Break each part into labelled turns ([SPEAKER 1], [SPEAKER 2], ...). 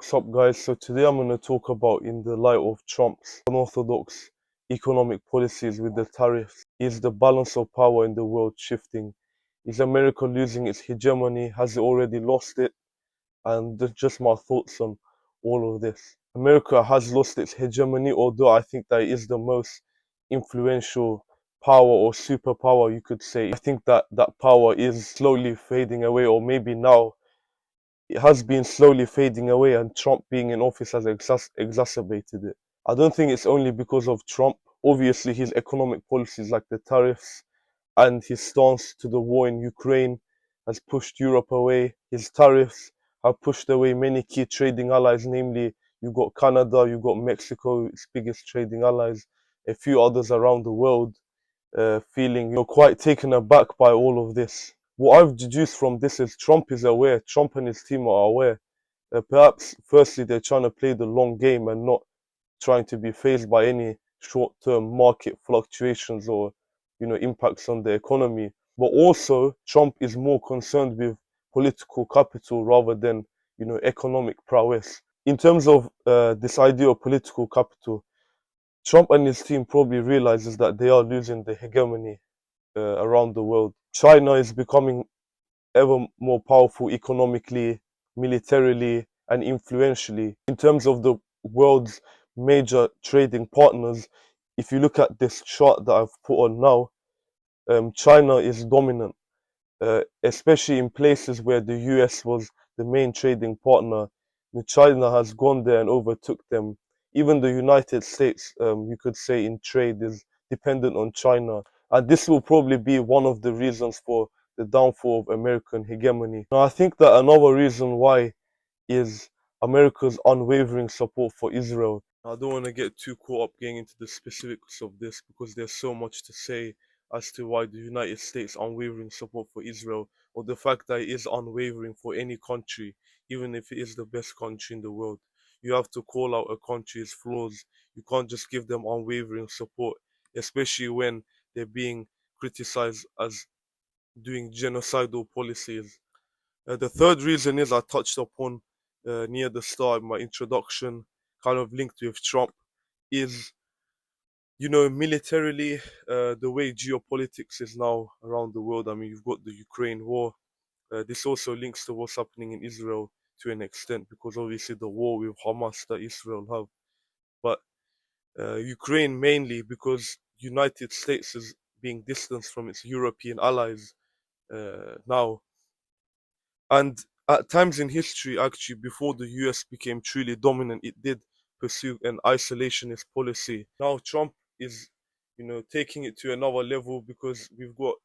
[SPEAKER 1] What's up, guys? So today I'm going to talk about, in the light of Trump's unorthodox economic policies with the tariffs, is the balance of power in the world shifting? Is America losing its hegemony? Has it already lost it? And just my thoughts on all of this. America has lost its hegemony, although I think that it is the most influential power or superpower, you could say. I think that that power is slowly fading away, or maybe now it has been slowly fading away, and Trump being in office has exacerbated it. I don't think it's only because of Trump. Obviously, his economic policies like the tariffs and his stance to the war in Ukraine has pushed Europe away. His tariffs have pushed away many key trading allies, namely, you've got Canada, you've got Mexico, its biggest trading allies, a few others around the world, feeling quite taken aback by all of this. What I've deduced from this is Trump is aware, Trump and his team are aware. Perhaps, firstly, they're trying to play the long game and not trying to be phased by any short-term market fluctuations or, impacts on the economy. But also, Trump is more concerned with political capital rather than, economic prowess. In terms of this idea of political capital, Trump and his team probably realizes that they are losing the hegemony around the world. China is becoming ever more powerful economically, militarily, and influentially. In terms of the world's major trading partners, if you look at this chart that I've put on now, China is dominant, especially in places where the US was the main trading partner. China has gone there and overtook them. Even the United States, you could say, in trade is dependent on China. And this will probably be one of the reasons for the downfall of American hegemony. Now, I think that another reason why is America's unwavering support for Israel. I don't want to get too caught up getting into the specifics of this because there's so much to say as to why the United States' unwavering support for Israel, or the fact that it is unwavering for any country, even if it is the best country in the world. You have to call out a country's flaws. You can't just give them unwavering support, especially when they're being criticized as doing genocidal policies. The third reason is I touched upon near the start of my introduction, kind of linked with Trump, is militarily, the way geopolitics is now around the world. I mean, you've got the Ukraine war. This also links to what's happening in Israel to an extent, because obviously the war with Hamas that Israel have. But Ukraine mainly because United States is being distanced from its European allies now. And at times in history, actually, before the US became truly dominant, it did pursue an isolationist policy. Now Trump is, taking it to another level because we've got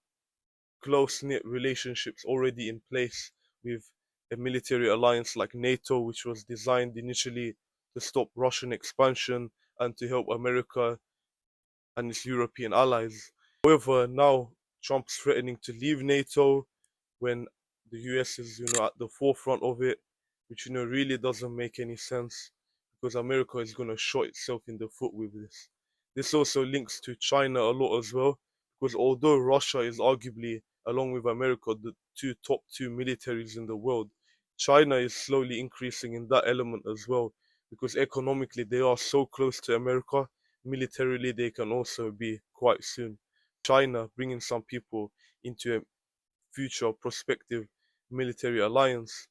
[SPEAKER 1] close-knit relationships already in place with a military alliance like NATO, which was designed initially to stop Russian expansion and to help America and its European allies. However, now Trump's threatening to leave NATO when the US is, at the forefront of it, which, really doesn't make any sense because America is going to shot itself in the foot with this. This also links to China a lot as well, because although Russia is arguably, along with America, the top two militaries in the world, China is slowly increasing in that element as well, because economically they are so close to America, militarily they can also be quite soon. China bringing some people into a future prospective military alliance,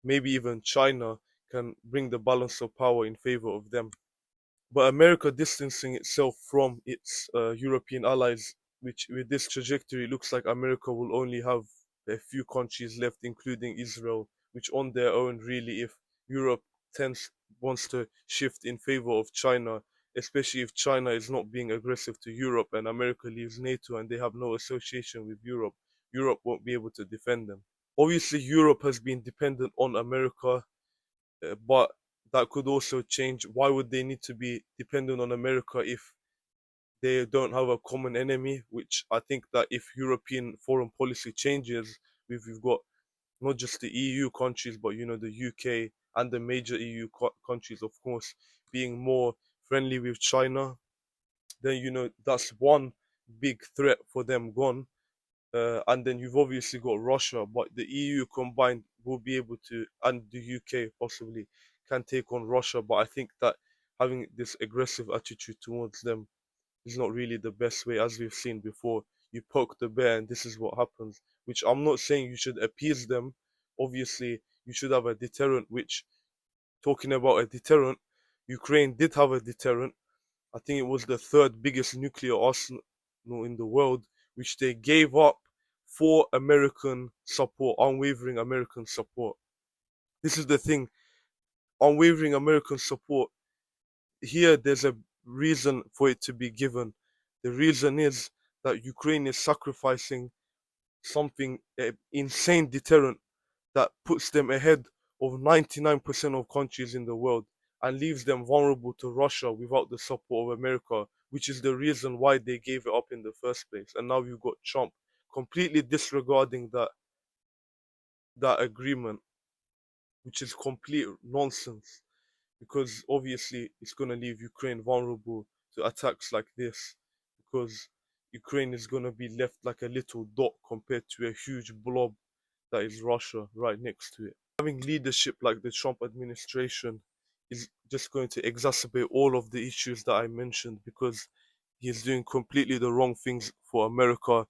[SPEAKER 1] maybe even China, can bring the balance of power in favor of them. But America distancing itself from its European allies, which with this trajectory looks like America will only have a few countries left, including Israel, which on their own, really, if Europe tends wants to shift in favor of China, especially if China is not being aggressive to Europe and America leaves NATO and they have no association with Europe, Europe won't be able to defend them. Obviously, Europe has been dependent on America, but that could also change. Why would they need to be dependent on America if they don't have a common enemy? Which I think that if European foreign policy changes, we've got not just the EU countries, but the UK and the major EU countries, of course, being more friendly with China, then that's one big threat for them gone. And then you've obviously got Russia, but the EU combined will be able to, and the UK possibly, can take on Russia, but I think that having this aggressive attitude towards them is not really the best way, as we've seen before. You poke the bear, and this is what happens. Which I'm not saying you should appease them. Obviously, you should have a deterrent. Which, talking about a deterrent, Ukraine did have a deterrent. I think it was the third biggest nuclear arsenal in the world, which they gave up for American support, unwavering American support. This is the thing, unwavering American support. Here, there's a reason for it to be given. The reason is that Ukraine is sacrificing something, an insane deterrent that puts them ahead of 99% of countries in the world and leaves them vulnerable to Russia without the support of America, which is the reason why they gave it up in the first place. And now you've got Trump completely disregarding that agreement, which is complete nonsense because obviously it's going to leave Ukraine vulnerable to attacks like this because Ukraine is going to be left like a little dot compared to a huge blob that is Russia right next to it. Having leadership like the Trump administration is just going to exacerbate all of the issues that I mentioned because he's doing completely the wrong things for America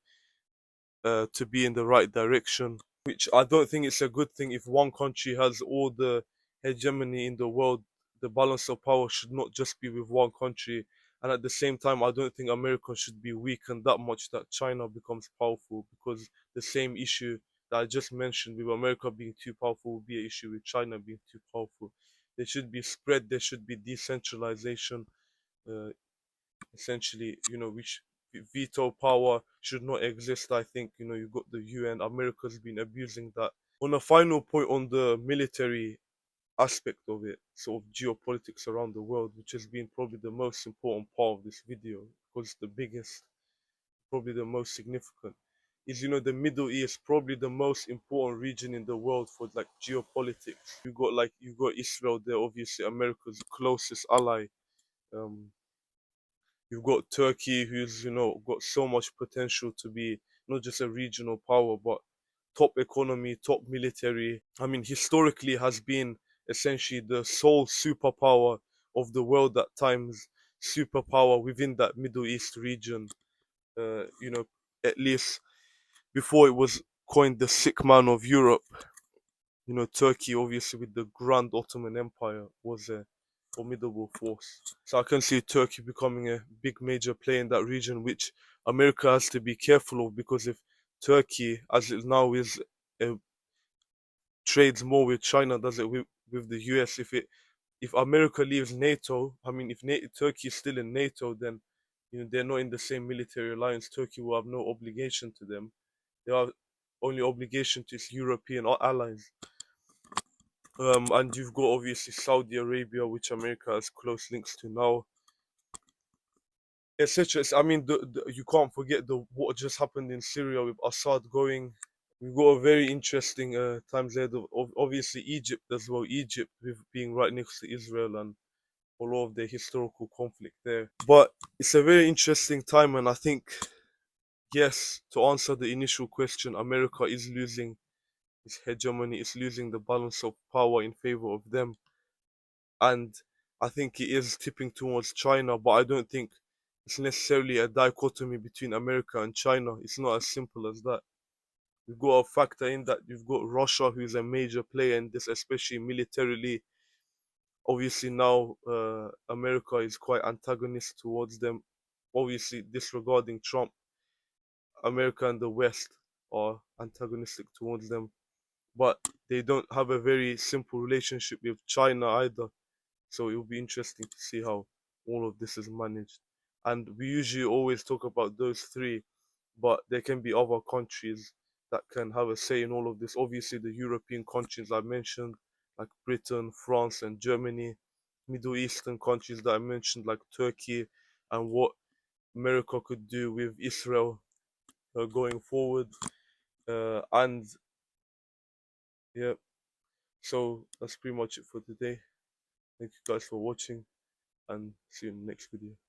[SPEAKER 1] to be in the right direction, which I don't think it's a good thing if one country has all the hegemony in the world. The balance of power should not just be with one country. And at the same time, I don't think America should be weakened that much that China becomes powerful because the same issue that I just mentioned with America being too powerful will be an issue with China being too powerful. There should be spread, there should be decentralization. Uh, Essentially, which veto power should not exist. I think, you've got the UN, America's been abusing that. On a final point on the military aspect of it, sort of geopolitics around the world, which has been probably the most important part of this video, because the biggest, probably the most significant, is the Middle East, probably the most important region in the world for like geopolitics. You got Israel there, obviously America's closest ally. Um, You've got Turkey, who's got so much potential to be not just a regional power, but top economy, top military. I mean, historically has been essentially the sole superpower of the world at times, superpower within that Middle East region. Uh, you know, at least before it was coined the sick man of Europe. Turkey, obviously, with the Grand Ottoman Empire, was a formidable force. So I can see Turkey becoming a big major player in that region, which America has to be careful of because if Turkey, as it now is, uh, trades more with China, does it with the US, if America leaves NATO, I mean, if Turkey is still in NATO, then they're not in the same military alliance. Turkey will have no obligation to them. They have only obligation to its European allies. And you've got obviously Saudi Arabia, which America has close links to now, etc. I mean, you can't forget what just happened in Syria with Assad going. We've got a very interesting times ahead of obviously Egypt as well. Egypt with being right next to Israel and all of the historical conflict there. But it's a very interesting time, and I think yes, to answer the initial question, America is losing its hegemony, it's losing the balance of power in favor of them. And I think it is tipping towards China, but I don't think it's necessarily a dichotomy between America and China. It's not as simple as that. You've got to factor in that you've got Russia, who is a major player in this, especially militarily. Obviously, now America is quite antagonist towards them. Obviously, disregarding Trump, America and the West are antagonistic towards them, but they don't have a very simple relationship with China either. So it will be interesting to see how all of this is managed. And we usually always talk about those three, but there can be other countries that can have a say in all of this. Obviously, the European countries I mentioned, like Britain, France, and Germany, Middle Eastern countries that I mentioned, like Turkey, and what America could do with Israel going forward. And yeah, so that's pretty much it for today. Thank you guys for watching and see you in the next video.